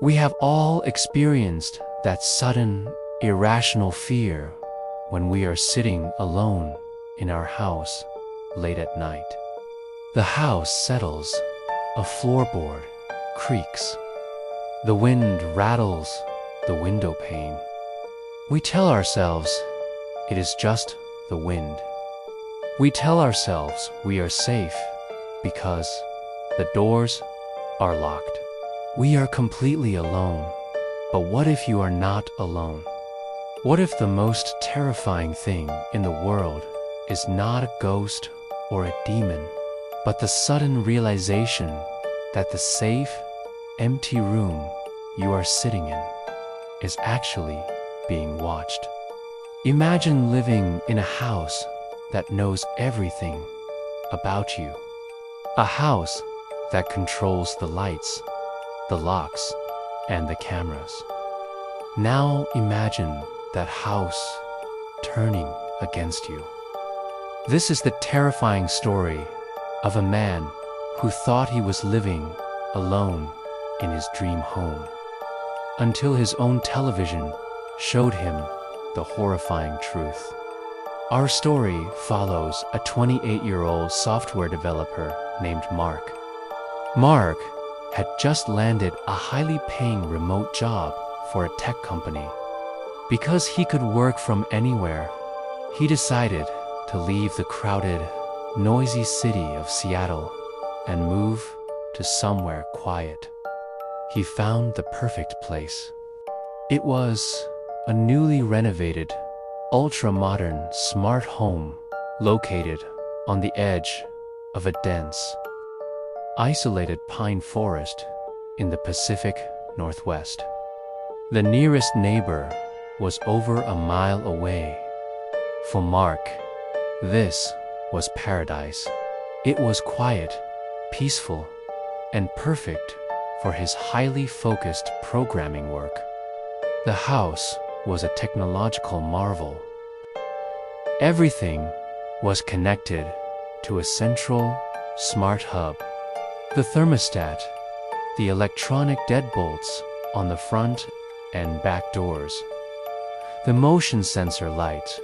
We have all experienced that sudden, irrational fear when we are sitting alone in our house late at night. The house settles, a floorboard creaks, the wind rattles the window pane. We tell ourselves it is just the wind. We tell ourselves we are safe because the doors are locked. We are completely alone. But what if you are not alone? What if the most terrifying thing in the world is not a ghost or a demon, but the sudden realization that the safe, empty room you are sitting in is actually being watched? Imagine living in a house that knows everything about you. A house that controls the lights, the locks, and the cameras. Now imagine that house turning against you. This is the terrifying story of a man who thought he was living alone in his dream home, until his own television showed him the horrifying truth. Our story follows a 28-year-old software developer named Mark. Mark had just landed a highly paying remote job for a tech company. Because he could work from anywhere, he decided to leave the crowded, noisy city of Seattle and move to somewhere quiet. He found the perfect place. It was a newly renovated, ultra-modern smart home located on the edge of a dense, isolated pine forest in the Pacific Northwest. The nearest neighbor was over a mile away. For Mark, this was paradise. It was quiet, peaceful, and perfect for his highly focused programming work. The house was a technological marvel. Everything was connected to a central, smart hub. The thermostat, the electronic deadbolts on the front and back doors, the motion sensor light,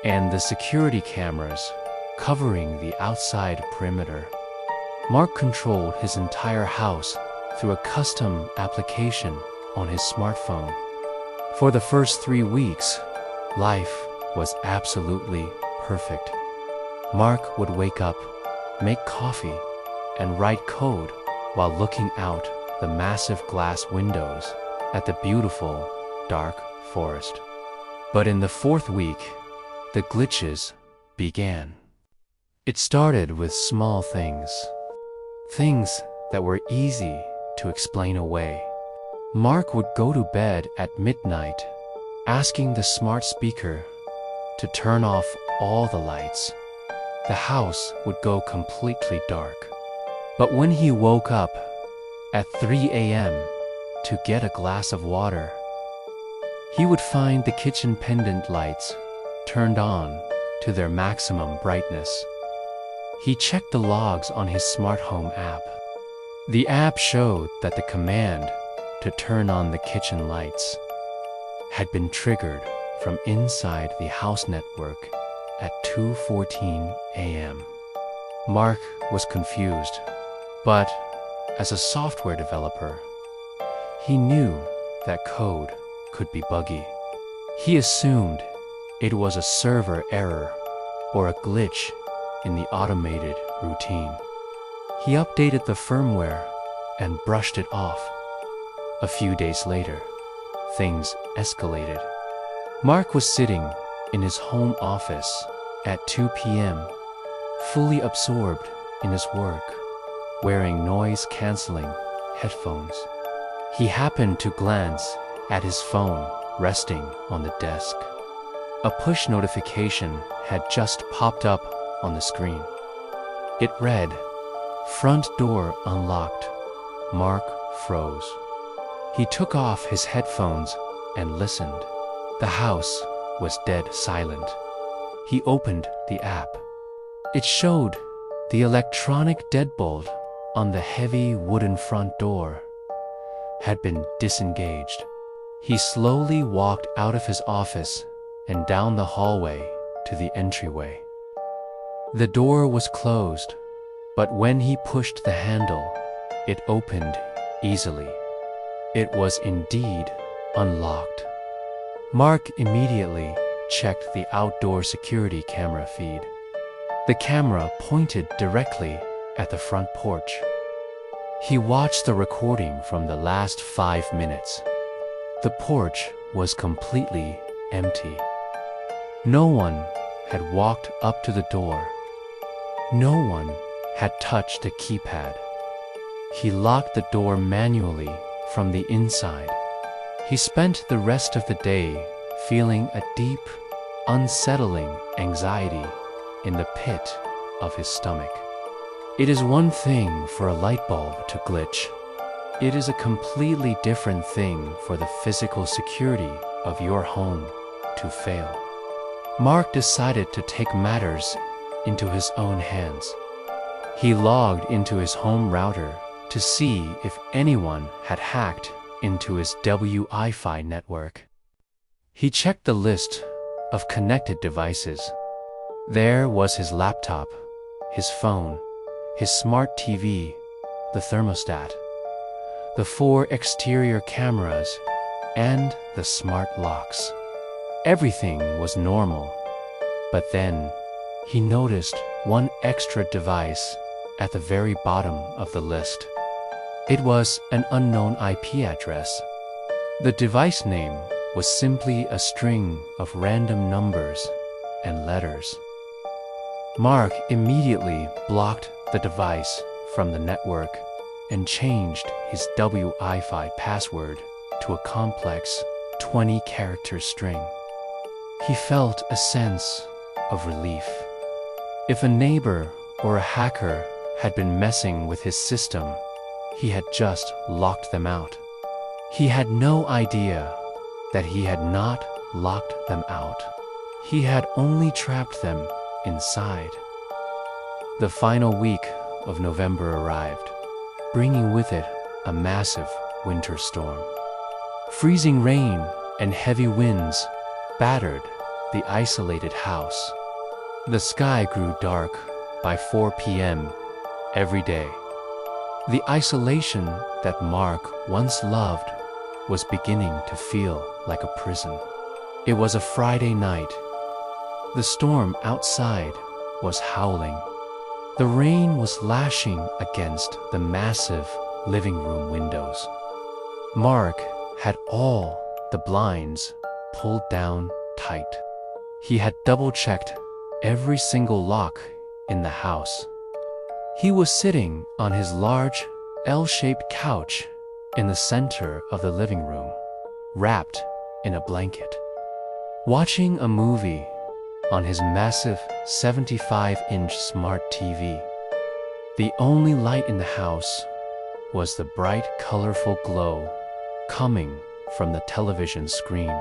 and the security cameras covering the outside perimeter. Mark controlled his entire house through a custom application on his smartphone. For the first 3 weeks, life was absolutely perfect. Mark would wake up, make coffee, and write code while looking out the massive glass windows at the beautiful, dark forest. But in the 4th week, the glitches began. It started with small things that were easy to explain away. Mark would go to bed at midnight, asking the smart speaker to turn off all the lights. The house would go completely dark. But when he woke up at 3 a.m. to get a glass of water, he would find the kitchen pendant lights turned on to their maximum brightness. He checked the logs on his smart home app. The app showed that the command to turn on the kitchen lights had been triggered from inside the house network at 2:14 a.m. Mark was confused, but as a software developer, he knew that code could be buggy. He assumed it was a server error or a glitch in the automated routine. He updated the firmware and brushed it off. A few days later, things escalated. Mark was sitting in his home office at 2 p.m., fully absorbed in his work, wearing noise-canceling headphones. He happened to glance at his phone resting on the desk. A push notification had just popped up on the screen. It read, "Front door unlocked." Mark froze. He took off his headphones and listened. The house was dead silent. He opened the app. It showed the electronic deadbolt on the heavy wooden front door, had been disengaged. He slowly walked out of his office and down the hallway to the entryway. The door was closed, but when he pushed the handle, it opened easily. It was indeed unlocked. Mark immediately checked the outdoor security camera feed. The camera pointed directly at the front porch. He watched the recording from the last 5 minutes. The porch was completely empty. No one had walked up to the door. No one had touched the keypad. He locked the door manually from the inside. He spent the rest of the day feeling a deep, unsettling anxiety in the pit of his stomach. It is one thing for a light bulb to glitch. It is a completely different thing for the physical security of your home to fail. Mark decided to take matters into his own hands. He logged into his home router to see if anyone had hacked into his Wi-Fi network. He checked the list of connected devices. There was his laptop, his phone, his smart TV, the thermostat, the 4 exterior cameras, and the smart locks. Everything was normal, but then he noticed one extra device at the very bottom of the list. It was an unknown IP address. The device name was simply a string of random numbers and letters. Mark immediately blocked the device from the network and changed his Wi-Fi password to a complex 20-character string. He felt a sense of relief. If a neighbor or a hacker had been messing with his system, he had just locked them out. He had no idea that he had not locked them out. He had only trapped them inside. The final week of November arrived, bringing with it a massive winter storm. Freezing rain and heavy winds battered the isolated house. The sky grew dark by 4 p.m. every day. The isolation that Mark once loved was beginning to feel like a prison. It was a Friday night. The storm outside was howling. The rain was lashing against the massive living room windows. Mark had all the blinds pulled down tight. He had double-checked every single lock in the house. He was sitting on his large L-shaped couch in the center of the living room, wrapped in a blanket, watching a movie on his massive 75-inch smart TV. The only light in the house was the bright, colorful glow coming from the television screen.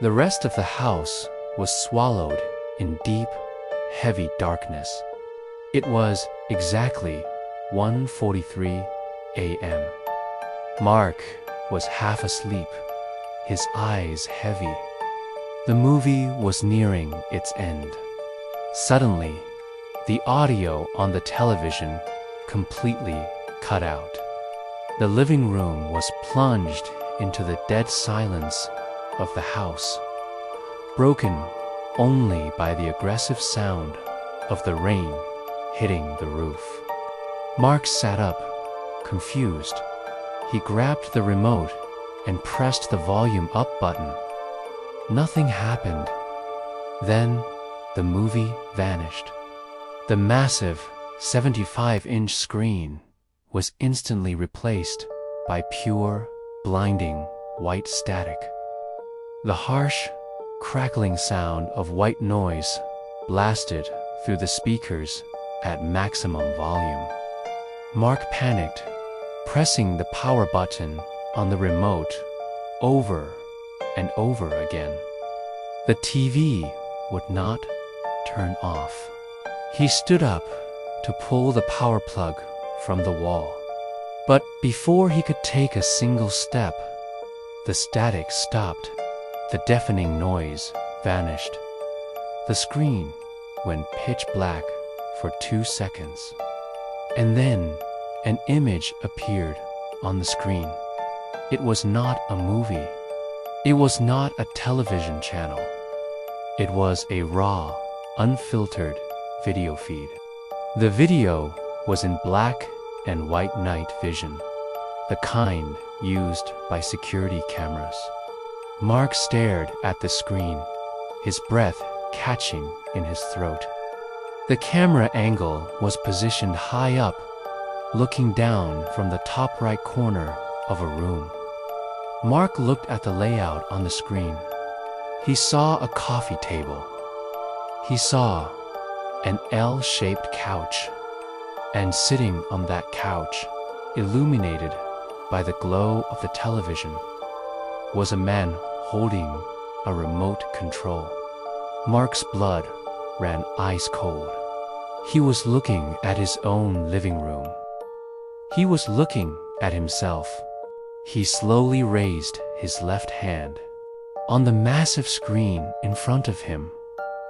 The rest of the house was swallowed in deep, heavy darkness. It was exactly 1:43 a.m. Mark was half asleep, his eyes heavy. The movie was nearing its end. Suddenly, the audio on the television completely cut out. The living room was plunged into the dead silence of the house, broken only by the aggressive sound of the rain hitting the roof. Mark sat up, confused. He grabbed the remote and pressed the volume up button. Nothing happened. Then the movie vanished. The massive 75-inch screen was instantly replaced by pure, blinding white static. The harsh, crackling sound of white noise blasted through the speakers at maximum volume. Mark panicked, pressing the power button on the remote over and over again. The TV would not turn off. He stood up to pull the power plug from the wall. But before he could take a single step, the static stopped. The deafening noise vanished. The screen went pitch black for 2 seconds. And then an image appeared on the screen. It was not a movie. It was not a television channel. It was a raw, unfiltered video feed. The video was in black and white night vision, the kind used by security cameras. Mark stared at the screen, his breath catching in his throat. The camera angle was positioned high up, looking down from the top right corner of a room. Mark looked at the layout on the screen. He saw a coffee table. He saw an L-shaped couch. And sitting on that couch, illuminated by the glow of the television, was a man holding a remote control. Mark's blood ran ice cold. He was looking at his own living room. He was looking at himself. He slowly raised his left hand. On the massive screen in front of him,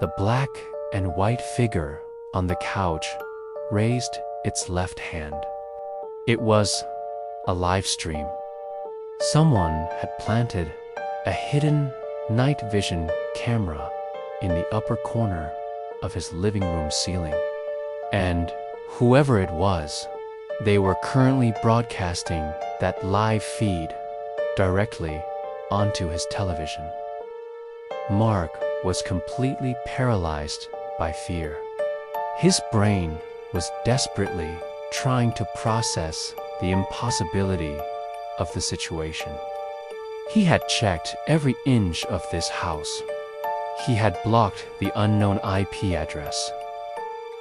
the black and white figure on the couch raised its left hand. It was a live stream. Someone had planted a hidden night vision camera in the upper corner of his living room ceiling. And whoever it was, they were currently broadcasting that live feed directly onto his television. Mark was completely paralyzed by fear. His brain was desperately trying to process the impossibility of the situation. He had checked every inch of this house. He had blocked the unknown IP address.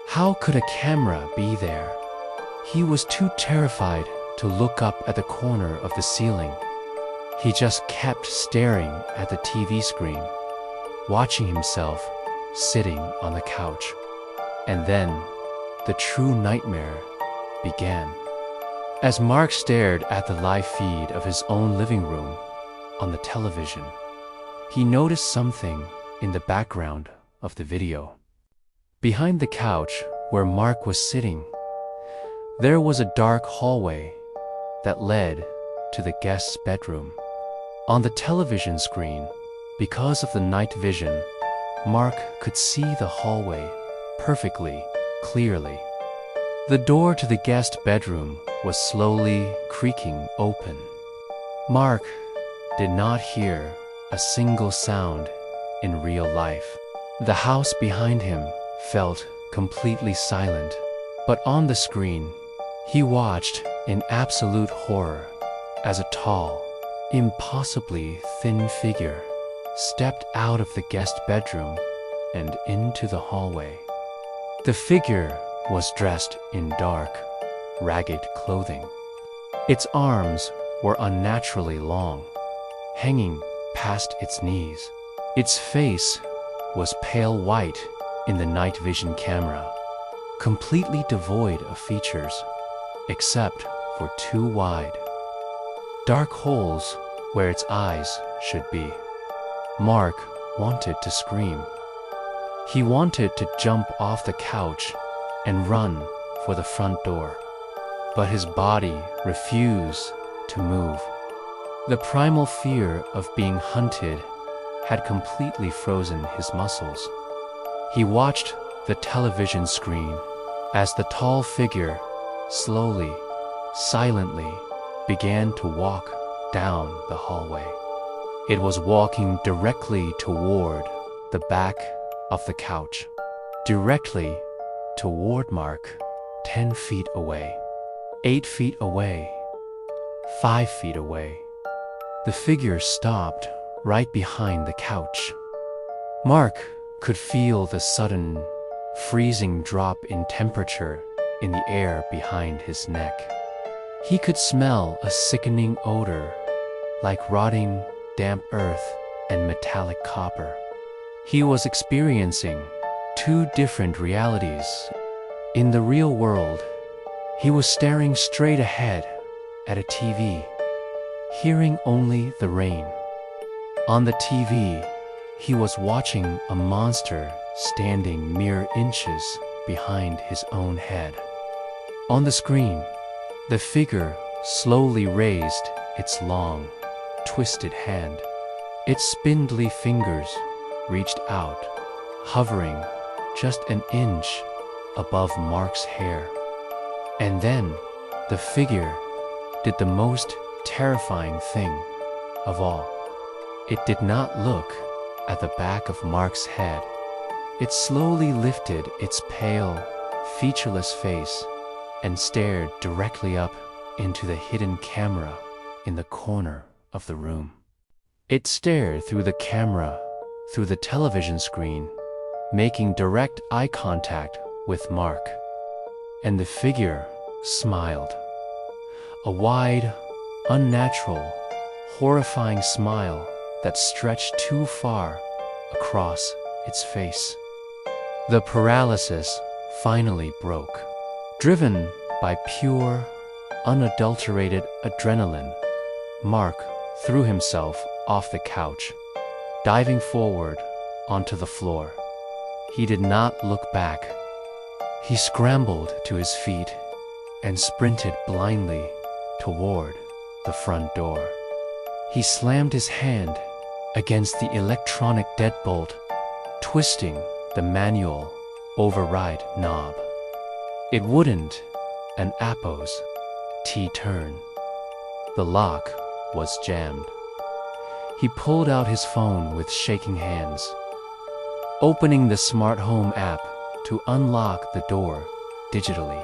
How could a camera be there? He was too terrified to look up at the corner of the ceiling. He just kept staring at the TV screen, watching himself sitting on the couch. And then the true nightmare began. As Mark stared at the live feed of his own living room on the television, he noticed something in the background of the video. Behind the couch where Mark was sitting, there was a dark hallway that led to the guest's bedroom. On the television screen, because of the night vision, Mark could see the hallway perfectly, clearly. The door to the guest bedroom was slowly creaking open. Mark did not hear a single sound in real life. The house behind him felt completely silent, but on the screen, he watched in absolute horror as a tall, impossibly thin figure stepped out of the guest bedroom and into the hallway. The figure was dressed in dark, ragged clothing. Its arms were unnaturally long, hanging past its knees. Its face was pale white in the night vision camera, completely devoid of features, except for 2 wide, dark holes where its eyes should be. Mark wanted to scream. He wanted to jump off the couch and run for the front door, but his body refused to move. The primal fear of being hunted had completely frozen his muscles. He watched the television screen as the tall figure slowly, silently began to walk down the hallway. It was walking directly toward the back of the couch, directly toward Mark, 10 feet away, 8 feet away, 5 feet away. The figure stopped right behind the couch. Mark could feel the sudden, freezing drop in temperature in the air behind his neck. He could smell a sickening odor, like rotting, damp earth and metallic copper. He was experiencing 2 different realities. In the real world, he was staring straight ahead at a TV, hearing only the rain. On the TV, he was watching a monster standing mere inches behind his own head. On the screen, the figure slowly raised its long, twisted hand. Its spindly fingers reached out, hovering just an inch above Mark's hair. And then, the figure did the most terrifying thing of all. It did not look at the back of Mark's head. It slowly lifted its pale, featureless face and stared directly up into the hidden camera in the corner of the room. It stared through the camera, through the television screen, making direct eye contact with Mark. And the figure smiled. A wide, unnatural, horrifying smile that stretched too far across its face. The paralysis finally broke. Driven by pure, unadulterated adrenaline, Mark threw himself off the couch, diving forward onto the floor. He did not look back. He scrambled to his feet and sprinted blindly toward the front door. He slammed his hand against the electronic deadbolt, twisting the manual override knob. It wouldn't an Apple's T-turn. The lock was jammed. He pulled out his phone with shaking hands, opening the smart home app to unlock the door digitally.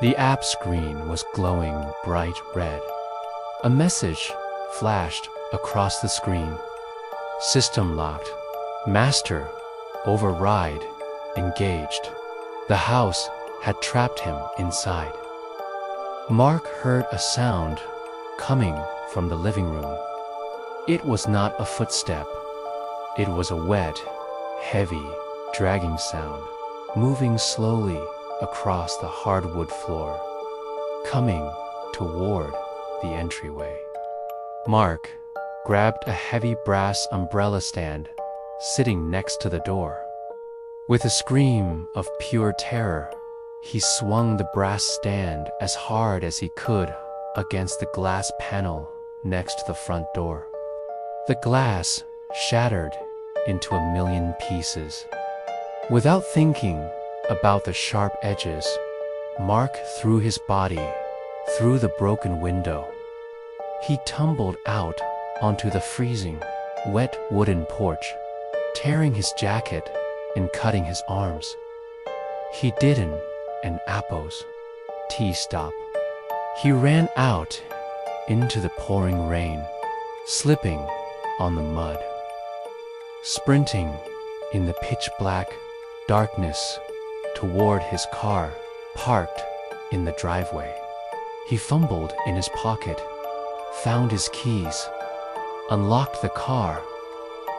The app screen was glowing bright red. A message flashed across the screen. System locked. Master override engaged. The house had trapped him inside. Mark heard a sound coming from the living room. It was not a footstep. It was a wet, heavy, dragging sound, moving slowly across the hardwood floor, coming toward the entryway. Mark grabbed a heavy brass umbrella stand sitting next to the door. With a scream of pure terror, he swung the brass stand as hard as he could against the glass panel next to the front door. The glass shattered into a million pieces. Without thinking about the sharp edges, Mark threw his body through the broken window. He tumbled out onto the freezing, wet wooden porch, tearing his jacket and cutting his arms. He didn't an Apple's T-stop. He ran out into the pouring rain, slipping on the mud, sprinting in the pitch-black darkness toward his car parked in the driveway. He fumbled in his pocket, found his keys, unlocked the car,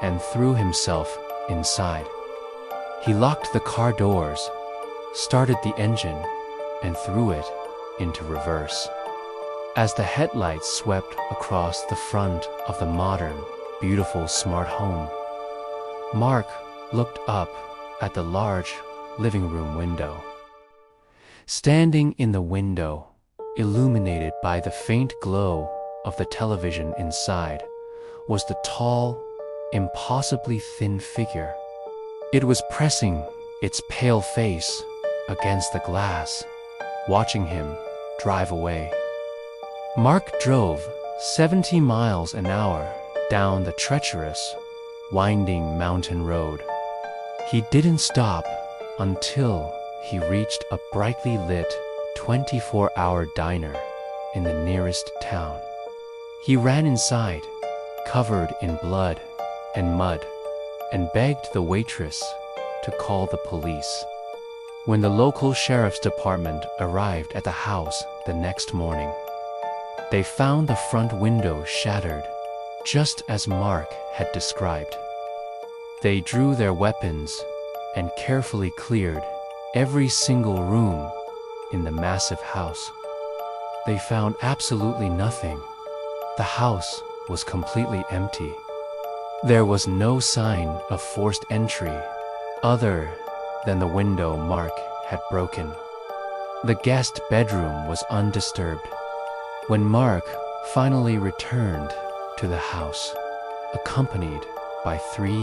and threw himself inside. He locked the car doors, started the engine, and threw it into reverse. As the headlights swept across the front of the modern, beautiful smart home, Mark looked up at the large living room window. Standing in the window, illuminated by the faint glow of the television inside, was the tall, impossibly thin figure. It was pressing its pale face against the glass, watching him drive away. Mark drove 70 miles an hour down the treacherous, winding mountain road. He didn't stop until he reached a brightly lit 24-hour diner in the nearest town. He ran inside, covered in blood and mud, and begged the waitress to call the police. When the local sheriff's department arrived at the house the next morning, they found the front window shattered, just as Mark had described. They drew their weapons and carefully cleared every single room in the massive house. they found absolutely nothing. The house was completely empty. There was no sign of forced entry, other than the window Mark had broken. The guest bedroom was undisturbed. When Mark finally returned to the house, accompanied by 3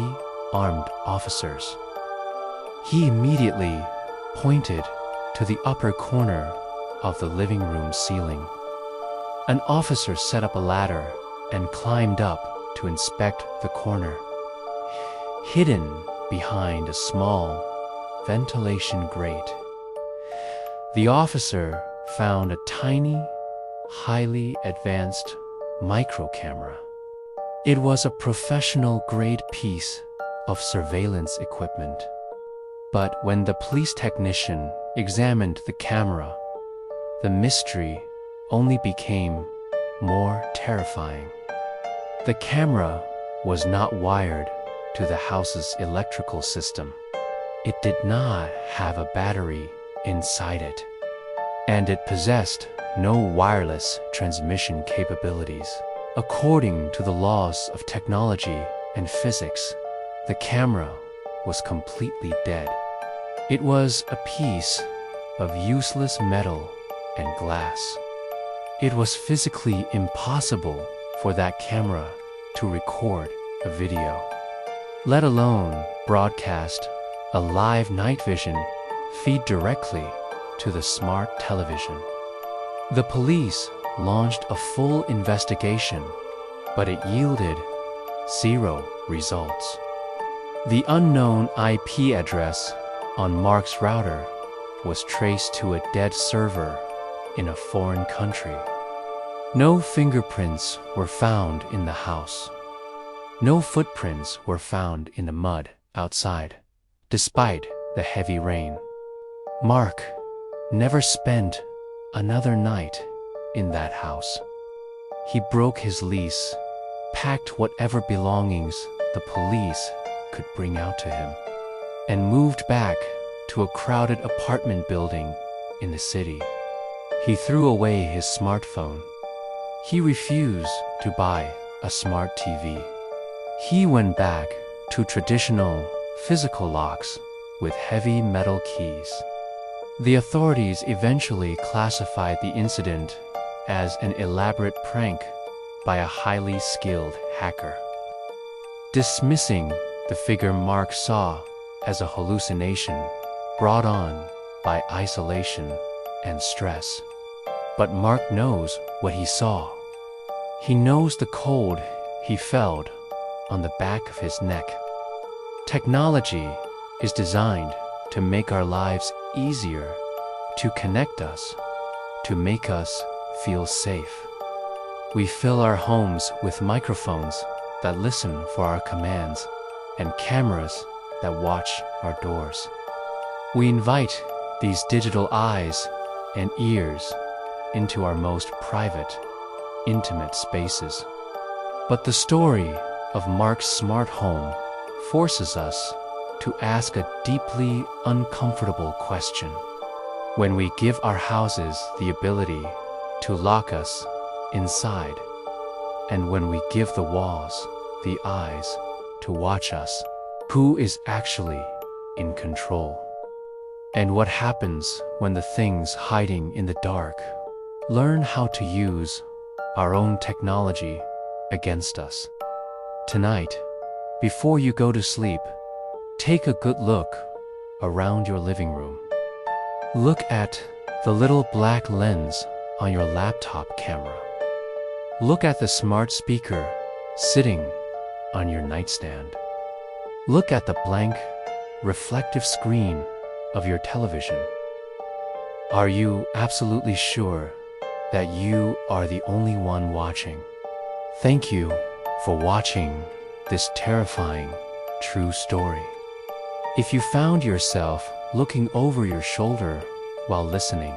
armed officers, he immediately pointed to the upper corner of the living room ceiling. An officer set up a ladder and climbed up to inspect the corner. Hidden behind a small ventilation grate, the officer found a tiny, highly advanced micro camera. It was a professional-grade piece of surveillance equipment. But when the police technician examined the camera, the mystery only became more terrifying. The camera was not wired to the house's electrical system. It did not have a battery inside it, and it possessed no wireless transmission capabilities. According to the laws of technology and physics, the camera was completely dead. It was a piece of useless metal and glass. It was physically impossible for that camera to record a video, let alone broadcast a live night vision feed directly to the smart television. The police launched a full investigation, but it yielded 0 results. The unknown IP address on Mark's router was traced to a dead server in a foreign country. No fingerprints were found in the house. No footprints were found in the mud outside, despite the heavy rain. Mark never spent another night in that house. He broke his lease, packed whatever belongings the police could bring out to him, and moved back to a crowded apartment building in the city. He threw away his smartphone. He refused to buy a smart TV. He went back to traditional physical locks with heavy metal keys. The authorities eventually classified the incident as an elaborate prank by a highly skilled hacker, dismissing the figure Mark saw as a hallucination brought on by isolation and stress. But Mark knows what he saw. He knows the cold he felt on the back of his neck. Technology is designed to make our lives easier, to connect us, to make us feel safe. We fill our homes with microphones that listen for our commands and cameras that watch our doors. We invite these digital eyes and ears into our most private, intimate spaces. But the story of Mark's smart home forces us to ask a deeply uncomfortable question. When we give our houses the ability to lock us inside, and when we give the walls the eyes to watch us, who is actually in control? And what happens when the things hiding in the dark learn how to use our own technology against us? Tonight, before you go to sleep, take a good look around your living room. Look at the little black lens on your laptop camera. Look at the smart speaker sitting on your nightstand. Look at the blank, reflective screen of your television. Are you absolutely sure that you are the only one watching? Thank you for watching this terrifying true story. If you found yourself looking over your shoulder while listening,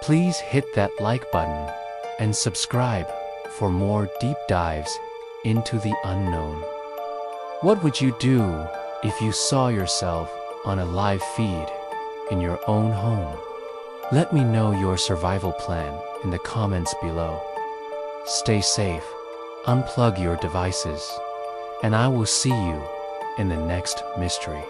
please hit that like button and subscribe for more deep dives into the unknown. What would you do if you saw yourself on a live feed in your own home? Let me know your survival plan in the comments below. Stay safe, unplug your devices, and I will see you in the next mystery.